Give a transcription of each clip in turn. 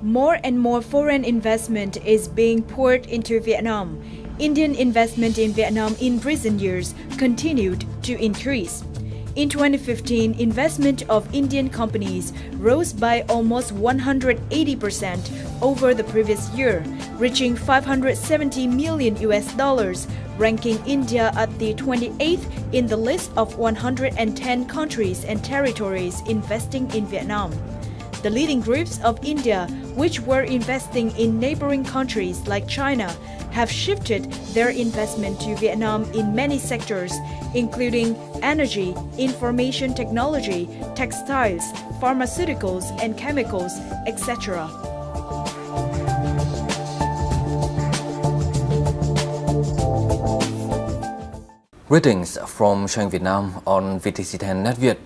More and more foreign investment is being poured into Vietnam. Indian investment in Vietnam in recent years continued to increase. In 2015, investment of Indian companies rose by almost 180% over the previous year, reaching $570 million, ranking India at the 28th in the list of 110 countries and territories investing in Vietnam. The leading groups of India, which were investing in neighboring countries like China, have shifted their investment to Vietnam in many sectors, including energy, information technology, textiles, pharmaceuticals and chemicals, etc. Greetings from Doanh Việt Nam on VTC10 Net Việt.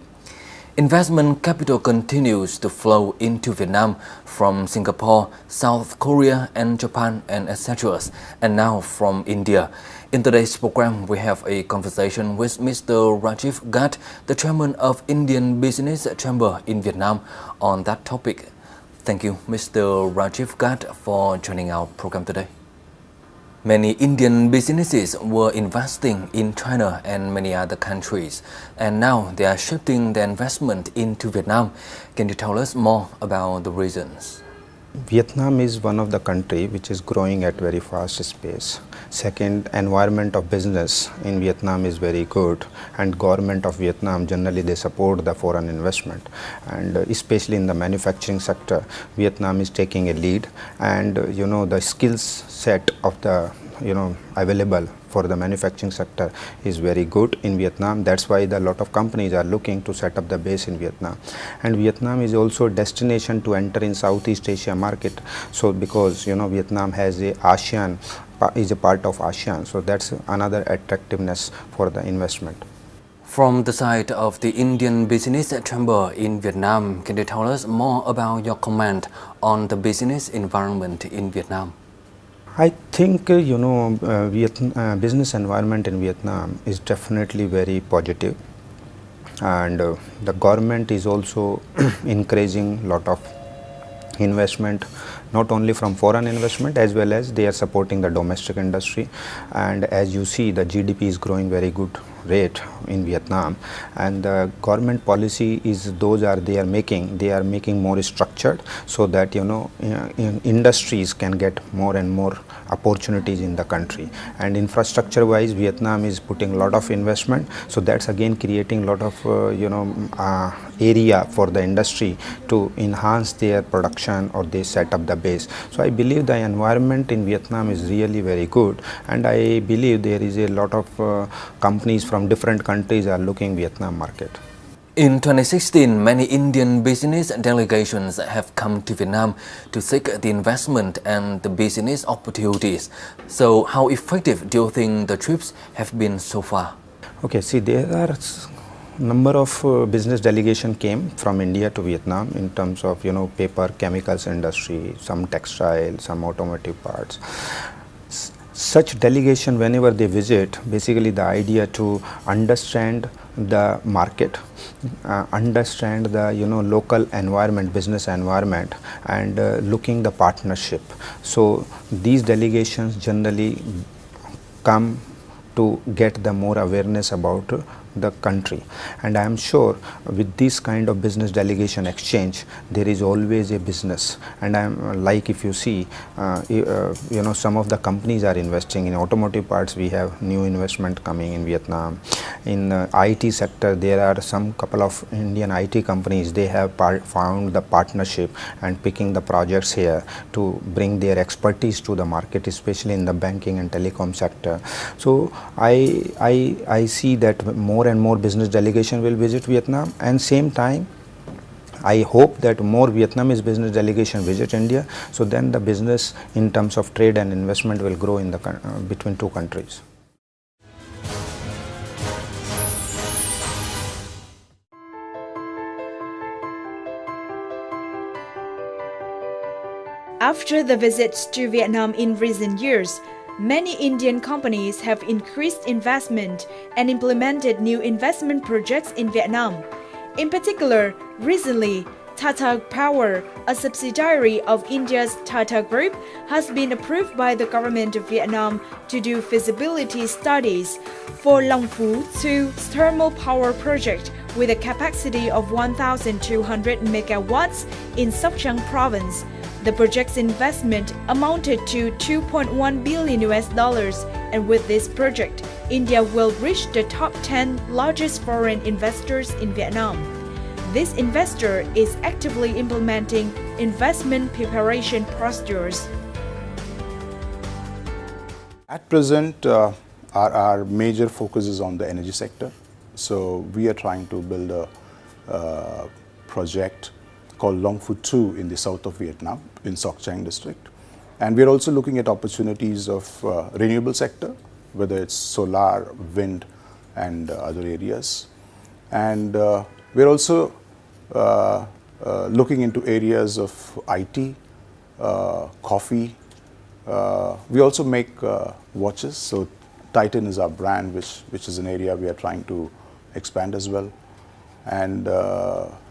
Investment capital continues to flow into Vietnam from Singapore, South Korea and Japan and etc. and now from India. In today's program, we have a conversation with Mr. Rajiv Ghat, the chairman of Indian Business Chamber in Vietnam, on that topic. Thank you, Mr. Rajiv Ghat, for joining our program today. Many Indian businesses were investing in China and many other countries, and now they are shifting their investment into Vietnam. Can you tell us more about the reasons? Vietnam is one of the countries which is growing at very fast pace. Second, environment of business in Vietnam is very good, and government of Vietnam generally they support the foreign investment, and especially in the manufacturing sector, Vietnam is taking a lead, and the skills set of the available for the manufacturing sector is very good in Vietnam. That's why a lot of companies are looking to set up the base in Vietnam. And Vietnam is also a destination to enter in Southeast Asia market. So because Vietnam has is a part of ASEAN, so that's another attractiveness for the investment. From the side of the Indian Business Chamber in Vietnam, can you tell us more about your comment on the business environment in Vietnam? I think business environment in Vietnam is definitely very positive, and the government is also encouraging lot of investment, not only from foreign investment as well as they are supporting the domestic industry. And as you see, the GDP is growing very good rate in Vietnam, and the government policy is they are making more structured, so that industries can get more and more opportunities in the country. And infrastructure wise, Vietnam is putting a lot of investment, so that's again creating a lot of area for the industry to enhance their production, or they set up the base. So I believe the environment in Vietnam is really very good, and I believe there is a lot of companies from different countries are looking Vietnam market. In 2016, many Indian business delegations have come to Vietnam to seek the investment and the business opportunities. So how effective do you think the trips have been so far? Okay, see, there are number of business delegation came from India to Vietnam in terms of paper, chemicals industry, some textile, some automotive parts. Such delegation, whenever they visit, basically the idea to understand the market, understand the local environment, business environment, and looking the partnership. So these delegations generally come to get the more awareness about the country, and I am sure with this kind of business delegation exchange there is always a business. And I am like, if you see some of the companies are investing in automotive parts. We have new investment coming in Vietnam. In IT sector, there are some couple of Indian IT companies, they have found the partnership and picking the projects here to bring their expertise to the market, especially in the banking and telecom sector. So I see that more and more business delegation will visit Vietnam, and same time I hope that more Vietnamese business delegation visit India, so then the business in terms of trade and investment will grow in the between two countries. After the visits to Vietnam in recent years, many Indian companies have increased investment and implemented new investment projects in Vietnam. In particular, recently, Tata Power, a subsidiary of India's Tata Group, has been approved by the government of Vietnam to do feasibility studies for Long Phu 2 thermal power project with a capacity of 1,200 megawatts in Sóc Trăng province. The project's investment amounted to $2.1 billion, and with this project, India will reach the top 10 largest foreign investors in Vietnam. This investor is actively implementing investment preparation procedures. At present, our major focus is on the energy sector. So we are trying to build a project called Long Phu 2 in the south of Vietnam, in Sóc Trăng district. And we are also looking at opportunities of renewable sector, whether it's solar, wind, and other areas. And we're also looking into areas of IT, coffee. We also make watches. So Titan is our brand, which is an area we are trying to expand as well. And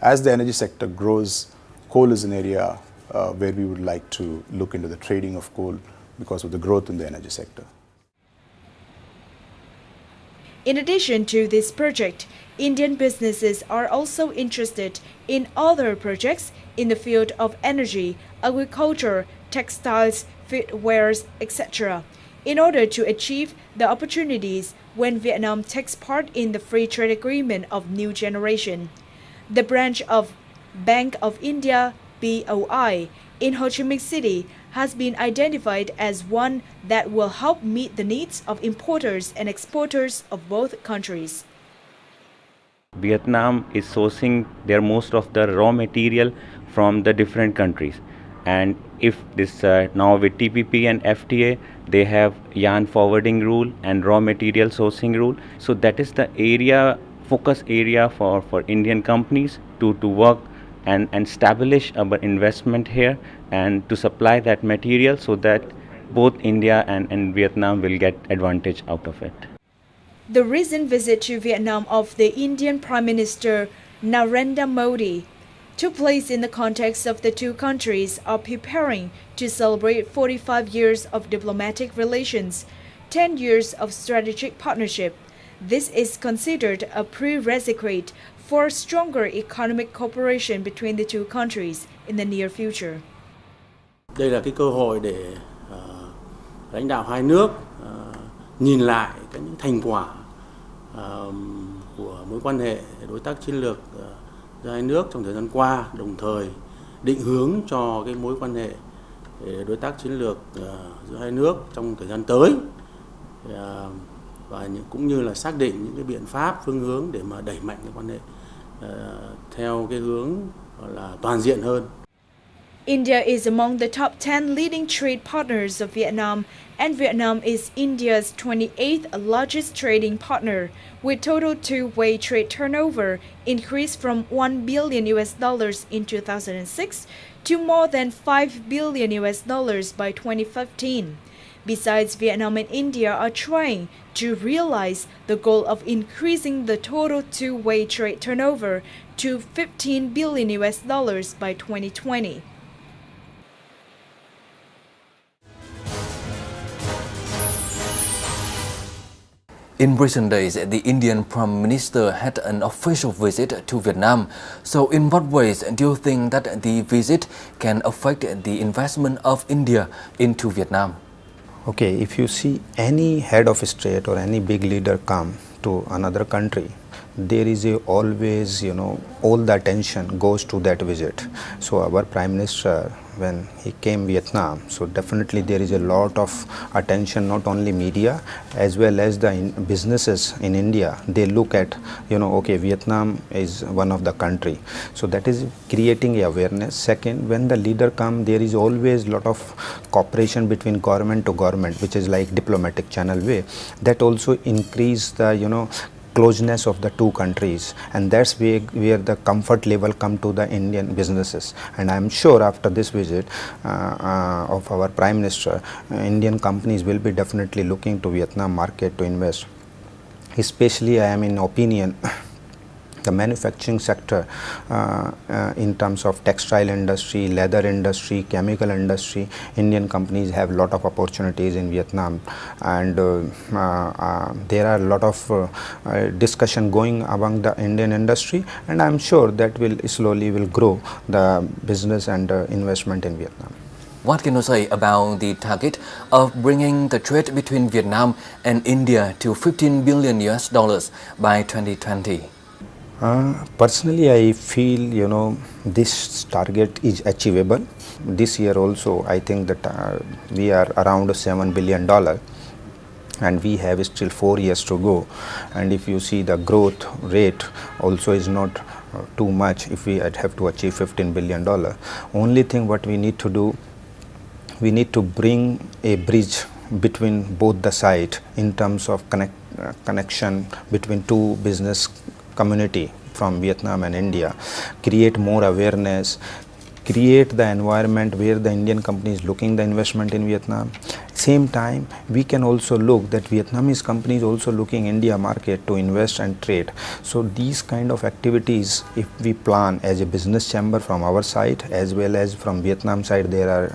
as the energy sector grows, coal is an area where we would like to look into the trading of coal because of the growth in the energy sector. In addition to this project, Indian businesses are also interested in other projects in the field of energy, agriculture, textiles, footwears, etc., in order to achieve the opportunities when Vietnam takes part in the free trade agreement of new generation. The branch of Bank of India, BOI, in Ho Chi Minh City has been identified as one that will help meet the needs of importers and exporters of both countries. Vietnam is sourcing their most of the raw material from the different countries, and if this now with TPP and FTA, they have yarn forwarding rule and raw material sourcing rule. So that is the area, focus area for Indian companies to work and establish our investment here and to supply that material so that both India and Vietnam will get advantage out of it. The recent visit to Vietnam of the Indian Prime Minister Narendra Modi took place in the context of the two countries are preparing to celebrate 45 years of diplomatic relations, 10 years of strategic partnership. This is considered a prerequisite for stronger economic cooperation between the two countries in the near future. Đây là cái cơ hội để lãnh đạo hai nước nhìn lại những thành quả của mối quan hệ đối tác chiến lược giữa hai nước trong thời gian qua, đồng thời định hướng cho cái mối quan hệ đối tác chiến lược giữa hai nước trong thời gian tới, và cũng như là xác định những cái biện pháp, phương hướng để mà đẩy mạnh cái quan hệ theo cái hướng là toàn diện hơn. India is among the top 10 leading trade partners of Vietnam, and Vietnam is India's 28th largest trading partner, with total two-way trade turnover increased from $1 billion in 2006 to more than $5 billion by 2015. Besides, Vietnam and India are trying to realize the goal of increasing the total two-way trade turnover to $15 billion by 2020. In recent days, the Indian Prime Minister had an official visit to Vietnam. So in what ways do you think that the visit can affect the investment of India into Vietnam? Okay, if you see any head of state or any big leader come to another country, there is always, all the attention goes to that visit. So our Prime Minister, when he came Vietnam, so definitely there is a lot of attention, not only media as well as the businesses in India. They look at, okay, Vietnam is one of the country. So that is creating awareness. Second, when the leader come, there is always lot of cooperation between government to government, which is like diplomatic channel way. That also increase the, closeness of the two countries, and that's where the comfort level come to the Indian businesses. And I'm sure after this visit of our Prime Minister, Indian companies will be definitely looking to Vietnam market to invest. Especially I am in opinion the manufacturing sector in terms of textile industry, leather industry, chemical industry. Indian companies have a lot of opportunities in Vietnam, and there are a lot of discussion going among the Indian industry, and I am sure that will slowly grow the business and investment in Vietnam. What can you say about the target of bringing the trade between Vietnam and India to $15 billion by 2020? Personally, I feel this target is achievable. This year also, I think that we are around $7 billion, and we have still 4 years to go. And if you see, the growth rate also is not too much if we have to achieve $15 billion. Only thing what we need to do, we need to bring a bridge between both the sides in terms of connection between two business community from Vietnam and India, create more awareness, create the environment where the Indian company is looking the investment in Vietnam. Same time, we can also look that Vietnamese companies also looking India market to invest and trade. So these kind of activities, if we plan as a business chamber from our side as well as from Vietnam side, there are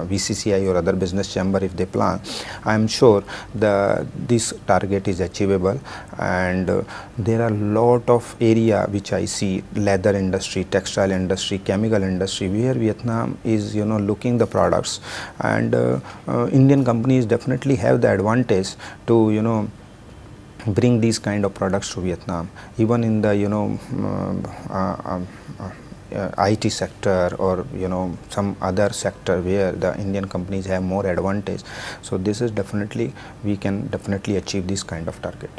VCCI or other business chamber, if they plan, I am sure this target is achievable. And there are a lot of area which I see, leather industry, textile industry, chemical industry, where Vietnam is looking the products, and Indian companies definitely have the advantage to bring these kind of products to Vietnam, even in the IT sector or some other sector where the Indian companies have more advantage. So this is definitely, we can definitely achieve this kind of target.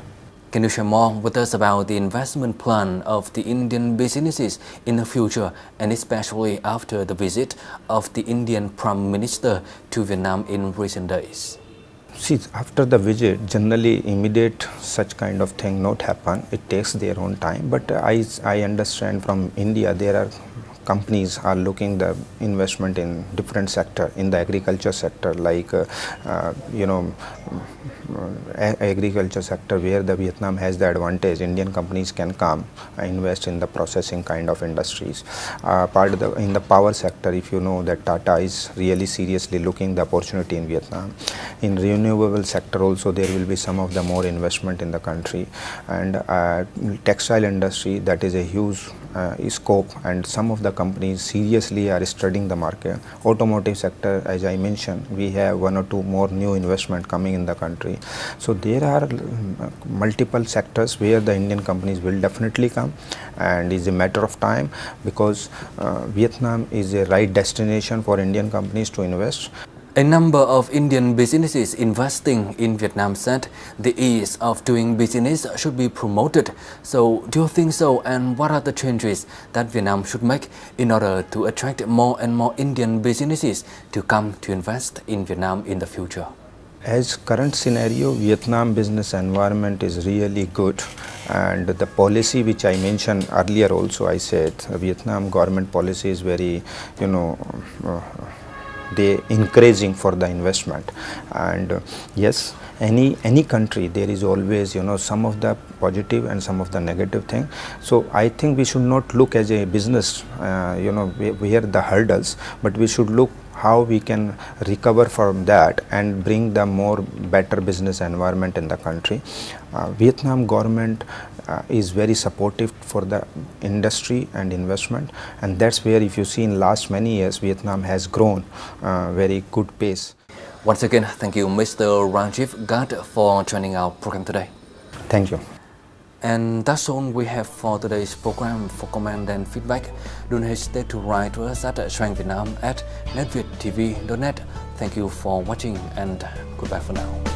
Can you share more with us about the investment plan of the Indian businesses in the future, and especially after the visit of the Indian Prime Minister to Vietnam in recent days? See, after the visit, generally immediate such kind of thing not happen. It takes their own time. But I understand from India, there are companies are looking the investment in different sector, in the agriculture sector, like agriculture sector where the Vietnam has the advantage. Indian companies can come and invest in the processing kind of industries. In the power sector, if you know that Tata is really seriously looking the opportunity in Vietnam. In renewable sector also there will be some of the more investment in the country, and textile industry, that is a huge scope, and some of the companies seriously are studying the market. Automotive sector, as I mentioned, we have 1 or 2 more new investment coming in the country. So there are multiple sectors where the Indian companies will definitely come, and it's a matter of time, because Vietnam is a right destination for Indian companies to invest. A number of Indian businesses investing in Vietnam said the ease of doing business should be promoted. So do you think so, and what are the changes that Vietnam should make in order to attract more and more Indian businesses to come to invest in Vietnam in the future? As current scenario, Vietnam business environment is really good, and the policy which I mentioned earlier also, I said Vietnam government policy is very they encouraging for the investment. And yes, any country there is always some of the positive and some of the negative thing. So I think we should not look as a business where the hurdles, but we should look how we can recover from that and bring the more better business environment in the country. Vietnam government is very supportive for the industry and investment, and that's where, if you see, in last many years Vietnam has grown very good pace. Once again, thank you, Mr. Ranjiv Ghat, for joining our program today. Thank you. And that's all we have for today's program. For comment and feedback, don't hesitate to write to us at doanh@netvietttv.net. Thank you for watching, and goodbye for now.